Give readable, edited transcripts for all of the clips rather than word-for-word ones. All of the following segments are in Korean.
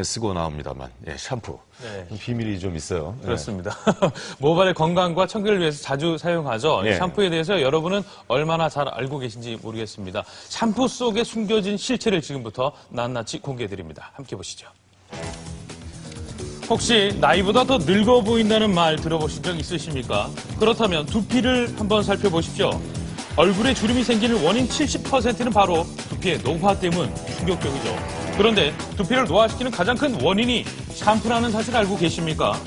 쓰고 나옵니다만, 예, 샴푸. 네. 비밀이 좀 있어요. 그렇습니다. 모발의 건강과 청결을 위해서 자주 사용하죠. 예. 샴푸에 대해서 여러분은 얼마나 잘 알고 계신지 모르겠습니다. 샴푸 속에 숨겨진 실체를 지금부터 낱낱이 공개해드립니다. 함께 보시죠. 혹시 나이보다 더 늙어 보인다는 말 들어보신 적 있으십니까? 그렇다면 두피를 한번 살펴보십시오. 얼굴에 주름이 생기는 원인 70%는 바로 두피의 노화 때문. 충격적이죠. 그런데 두피를 노화시키는 가장 큰 원인이 샴푸라는 사실 알고 계십니까?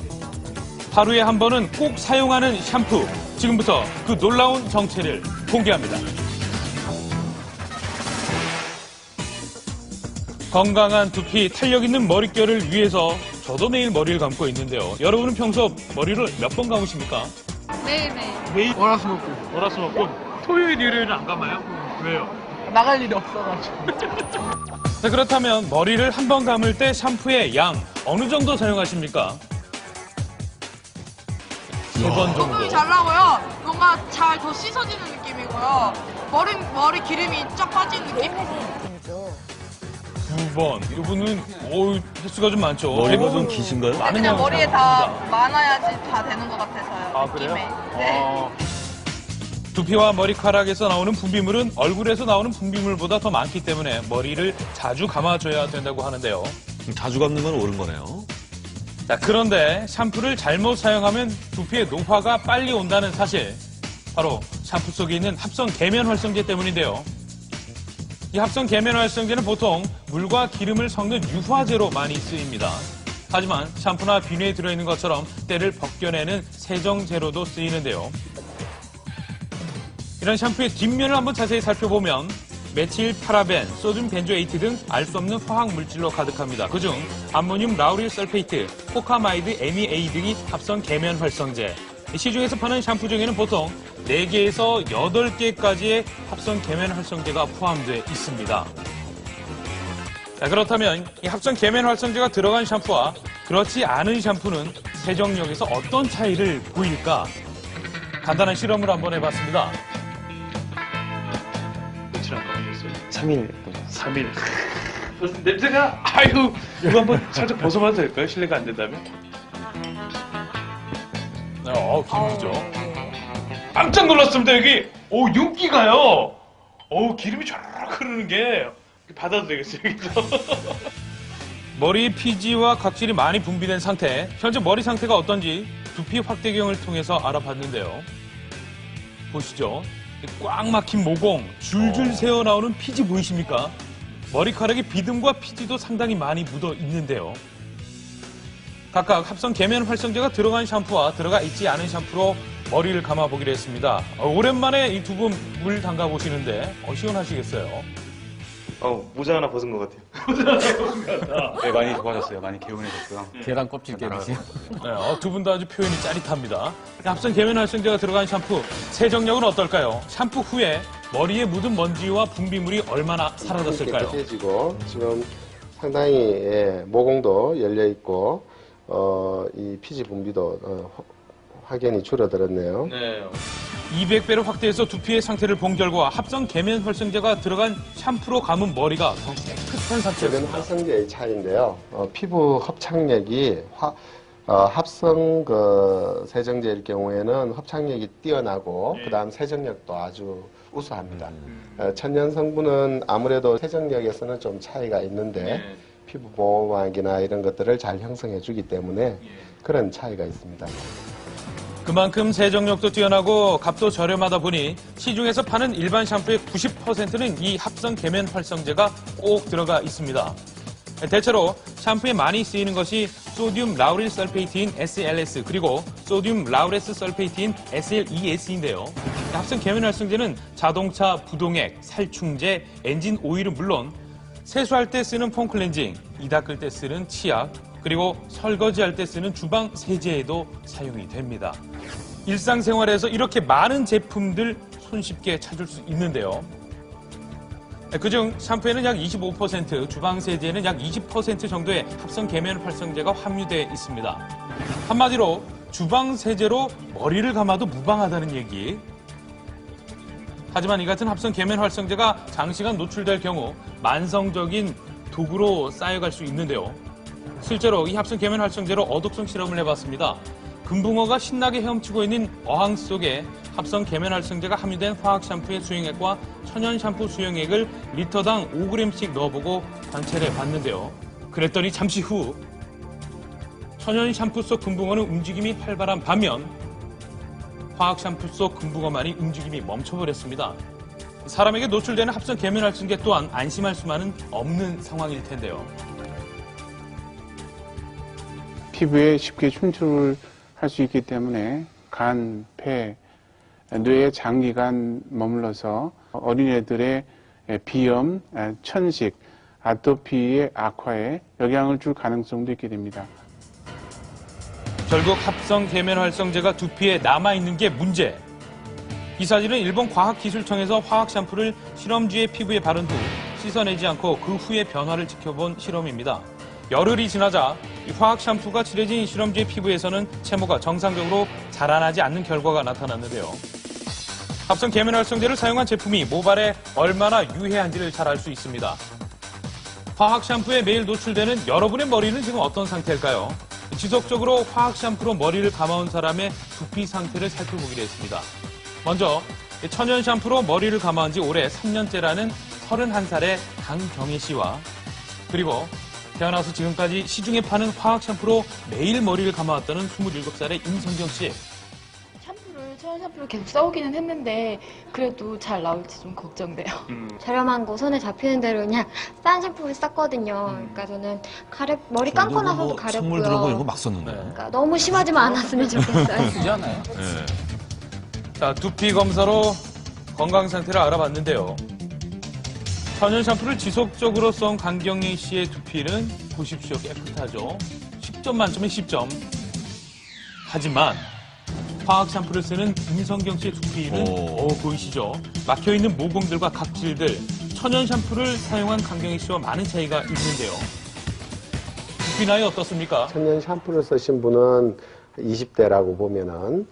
하루에 한 번은 꼭 사용하는 샴푸. 지금부터 그 놀라운 정체를 공개합니다. 건강한 두피, 탄력 있는 머릿결을 위해서 저도 매일 머리를 감고 있는데요. 여러분은 평소 머리를 몇 번 감으십니까? 매일매일. 매일? 월화수목금. 월화수목금. 토요일, 일요일은 안 감아요? 왜요? 나갈 일이 없어가지고. 자, 그렇다면 머리를 한 번 감을 때 샴푸의 양 어느 정도 사용하십니까? 3번 정도. 거품이 잘 나고요. 뭔가 잘 더 씻어지는 느낌이고요. 머리 기름이 쫙 빠지는 느낌? 2번. 이분은 횟수가 좀 많죠. 머리가 좀 기신가요? 근데 많은 그냥 양을 머리에 다 사용합니다. 많아야지 다 되는 것 같아서요. 아, 그래요? 느낌에. 네. 두피와 머리카락에서 나오는 분비물은 얼굴에서 나오는 분비물보다 더 많기 때문에 머리를 자주 감아줘야 된다고 하는데요. 자주 감는 건 옳은 거네요. 자, 그런데 샴푸를 잘못 사용하면 두피의 노화가 빨리 온다는 사실. 바로 샴푸 속에 있는 합성 계면 활성제 때문인데요. 이 합성 계면 활성제는 보통 물과 기름을 섞는 유화제로 많이 쓰입니다. 하지만 샴푸나 비누에 들어있는 것처럼 때를 벗겨내는 세정제로도 쓰이는데요. 이런 샴푸의 뒷면을 한번 자세히 살펴보면 메틸 파라벤, 소듐 벤조에이트 등 알 수 없는 화학 물질로 가득합니다. 그중 암모늄 라우릴 설페이트, 포카마이드 MEA 등이 합성 계면 활성제. 시중에서 파는 샴푸 중에는 보통 4개에서 8개까지의 합성 계면 활성제가 포함되어 있습니다. 자, 그렇다면 이 합성 계면 활성제가 들어간 샴푸와 그렇지 않은 샴푸는 세정력에서 어떤 차이를 보일까? 간단한 실험을 한번 해봤습니다. 며칠 안 걸렸어요? 3일. 3일. 벌써 냄새가, 이거 한번 살짝 벗어봐도 될까요? 실례가 안 된다면? 기름이죠. 깜짝 놀랐습니다, 여기. 윤기가요. 기름이 쫙 흐르는 게, 받아도 되겠어요, 여기서. 머리 피지와 각질이 많이 분비된 상태, 현재 머리 상태가 어떤지 두피 확대경을 통해서 알아봤는데요. 보시죠. 꽉 막힌 모공, 줄줄 새어나오는 피지 보이십니까? 머리카락에 비듬과 피지도 상당히 많이 묻어 있는데요. 각각 합성 계면 활성제가 들어간 샴푸와 들어가 있지 않은 샴푸로 머리를 감아보기로 했습니다. 오랜만에 이 두 분 물 담가 보시는데 시원하시겠어요? 모자 하나 벗은 것 같아요. 모자 하나 벗은 것 같다. 네, 많이 좋아졌어요. 많이 개운해졌고요. 계란 껍질 깨듯이. 네, 두 분 다 아주 표현이 짜릿합니다. 합성 계면 활성제가 들어간 샴푸, 세정력은 어떨까요? 샴푸 후에 머리에 묻은 먼지와 분비물이 얼마나 사라졌을까요? 깨끗해지고 지금 상당히 모공도 열려 있고 이 피지 분비도 확연히 줄어들었네요. 네. 200배로 확대해서 두피의 상태를 본 결과 합성 계면 활성제가 들어간 샴푸로 감은 머리가 더 깨끗한 이건 상태였습니다. 활성제의 차이인데요. 피부 흡착력이 합성 세정제일 경우에는 흡착력이 뛰어나고 그다음 세정력도 아주 우수합니다. 천연 성분은 아무래도 세정력에서는 좀 차이가 있는데 피부 보호막이나 이런 것들을 잘 형성해 주기 때문에 그런 차이가 있습니다. 그만큼 세정력도 뛰어나고 값도 저렴하다 보니 시중에서 파는 일반 샴푸의 90%는 이 합성 계면 활성제가 꼭 들어가 있습니다. 대체로 샴푸에 많이 쓰이는 것이 소듐 라우릴 설페이트인 SLS 그리고 소듐 라우레스 설페이트인 SLES인데요. 합성 계면 활성제는 자동차 부동액, 살충제, 엔진 오일은 물론 세수할 때 쓰는 폼클렌징, 이 닦을 때 쓰는 치약, 그리고 설거지할 때 쓰는 주방 세제에도 사용이 됩니다. 일상생활에서 이렇게 많은 제품들 손쉽게 찾을 수 있는데요. 그중 샴푸에는 약 25%, 주방 세제에는 약 20% 정도의 합성 계면 활성제가 함유되어 있습니다. 한마디로 주방 세제로 머리를 감아도 무방하다는 얘기. 하지만 이 같은 합성 계면 활성제가 장시간 노출될 경우 만성적인 독으로 쌓여갈 수 있는데요. 실제로 이 합성 계면 활성제로 어독성 실험을 해봤습니다. 금붕어가 신나게 헤엄치고 있는 어항 속에 합성 계면 활성제가 함유된 화학 샴푸의 수용액과 천연 샴푸 수용액을 리터당 5g씩 넣어보고 관찰해 봤는데요. 그랬더니 잠시 후 천연 샴푸 속 금붕어는 움직임이 활발한 반면 화학 샴푸 속 금붕어만이 움직임이 멈춰버렸습니다. 사람에게 노출되는 합성 계면 활성제 또한 안심할 수만은 없는 상황일 텐데요. 피부에 쉽게 침투를 할 수 있기 때문에 간, 폐, 뇌에 장기간 머물러서 어린애들의 비염, 천식, 아토피의 악화에 영향을 줄 가능성도 있게 됩니다. 결국 합성 계면 활성제가 두피에 남아있는 게 문제. 이 사진은 일본 과학기술청에서 화학 샴푸를 실험쥐의 피부에 바른 후 씻어내지 않고 그 후의 변화를 지켜본 실험입니다. 열흘이 지나자 이 화학 샴푸가 칠해진 실험쥐의 피부에서는 채모가 정상적으로 자라나지 않는 결과가 나타났는데요. 합성 계면 활성제를 사용한 제품이 모발에 얼마나 유해한지를 잘 알 수 있습니다. 화학 샴푸에 매일 노출되는 여러분의 머리는 지금 어떤 상태일까요? 지속적으로 화학 샴푸로 머리를 감아온 사람의 두피 상태를 살펴보기로 했습니다. 먼저 천연 샴푸로 머리를 감아온 지 올해 3년째라는 31살의 강경혜 씨와 그리고 태어나서 지금까지 시중에 파는 화학 샴푸로 매일 머리를 감아왔다는 27살의 임성경 씨. 천연 샴푸를 계속 써오기는 했는데 그래도 잘 나올지 좀 걱정돼요. 저렴한 거 손에 잡히는 대로 그냥 싼 샴푸를 썼거든요. 그러니까 저는 머리 감고 나서도 가렵고요. 선물 들어고 이런 거 막 썼는데. 그러니까 너무 심하지만 않았으면 좋겠어요. 되지 않아요? 네. 자, 두피 검사로 건강 상태를 알아봤는데요. 천연 샴푸를 지속적으로 써온 강경희 씨의 두피는 보십시오. 깨끗하죠. 10점 만점에 10점. 하지만 화학 샴푸를 쓰는 임성경 씨의 두피는 보이시죠? 막혀있는 모공들과 각질들. 천연 샴푸를 사용한 강경희 씨와 많은 차이가 있는데요. 두피 나이 어떻습니까? 천연 샴푸를 쓰신 분은 20대라고 보면은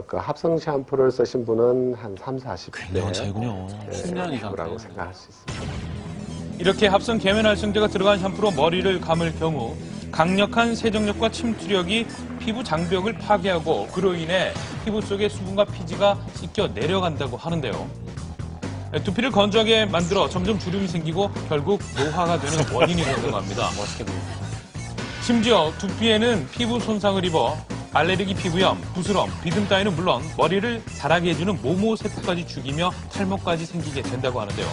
그 합성 샴푸를 쓰신 분은 한 3, 40대. 굉장한 차이군요. 10년 이상 라고 차이. 생각할 수 있습니다. 이렇게 합성 계면 활성제가 들어간 샴푸로 머리를 감을 경우 강력한 세정력과 침투력이 피부 장벽을 파괴하고 그로 인해 피부 속의 수분과 피지가 씻겨 내려간다고 하는데요. 두피를 건조하게 만들어 점점 주름이 생기고 결국 노화가 되는 원인이 된다고 합니다. 멋있게 보입니다. 심지어 두피에는 피부 손상을 입어 알레르기 피부염, 부스럼, 비듬 따위는 물론 머리를 자라게 해주는 모모 세포까지 죽이며 탈모까지 생기게 된다고 하는데요.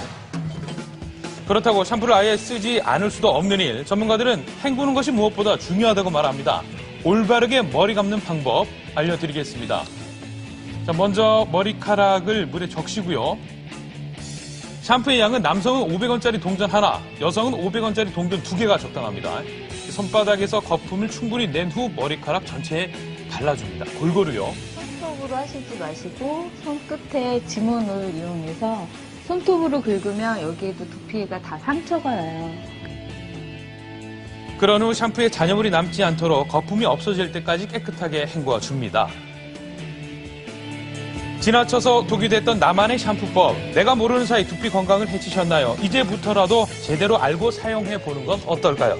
그렇다고 샴푸를 아예 쓰지 않을 수도 없는 일, 전문가들은 헹구는 것이 무엇보다 중요하다고 말합니다. 올바르게 머리 감는 방법 알려드리겠습니다. 자, 먼저 머리카락을 물에 적시고요. 샴푸의 양은 남성은 500원짜리 동전 하나, 여성은 500원짜리 동전 2개가 적당합니다. 손바닥에서 거품을 충분히 낸 후 머리카락 전체에 발라줍니다. 골고루요. 손톱으로 하시지 마시고 손끝에 지문을 이용해서 손톱으로 긁으면 여기에도 두피가 다 상처가 나요. 그런 후 샴푸에 잔여물이 남지 않도록 거품이 없어질 때까지 깨끗하게 헹궈 줍니다. 지나쳐서 독이 됐던 나만의 샴푸법. 내가 모르는 사이 두피 건강을 해치셨나요? 이제부터라도 제대로 알고 사용해 보는 건 어떨까요?